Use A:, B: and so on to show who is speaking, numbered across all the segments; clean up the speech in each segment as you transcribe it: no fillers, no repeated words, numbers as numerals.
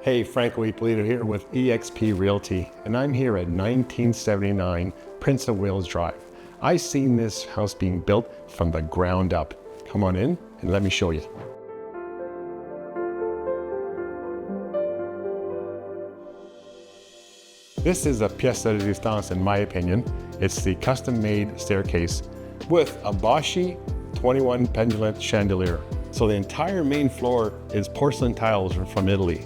A: Hey, Franco Ippolito here with eXp Realty, and I'm here at 1979 Prince of Wales Drive. I've seen this house being built from the ground up. Come on in and let me show you. This is a pièce de résistance in my opinion. It's the custom-made staircase with a Bocci 21 pendulum chandelier. So the entire main floor is porcelain tiles from Italy.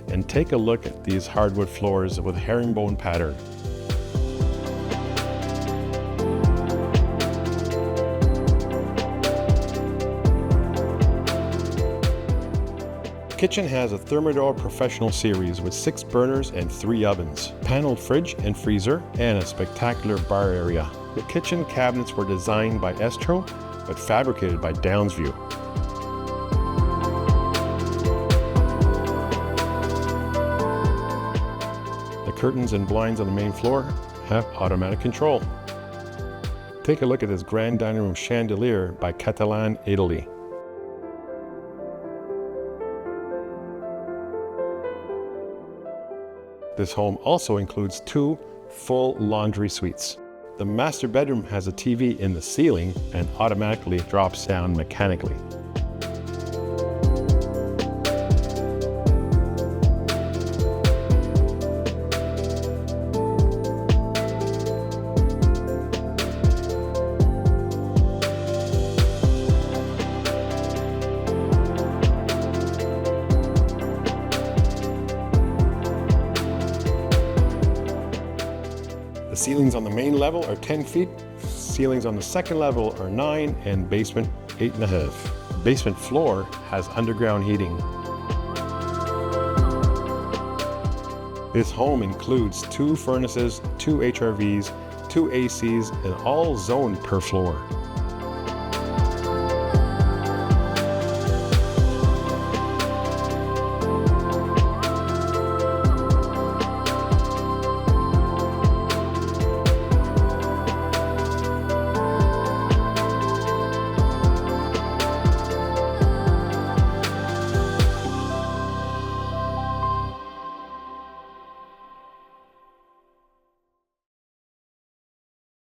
A: And take a look at these hardwood floors with herringbone pattern. The kitchen has a Thermador professional series with 6 burners and 3 ovens, paneled fridge and freezer, and a spectacular bar area. The kitchen cabinets were designed by Estro, but fabricated by Downsview. The curtains and blinds on the main floor have automatic control. Take a look at this grand dining room chandelier by Catalan, Italy. This home also includes 2 full laundry suites. The master bedroom has a TV in the ceiling and automatically drops down mechanically. The ceilings on the main level are 10 feet, ceilings on the second level are 9, and basement 8.5. The basement floor has underground heating. This home includes 2 furnaces, 2 HRVs, 2 ACs, and all zoned per floor.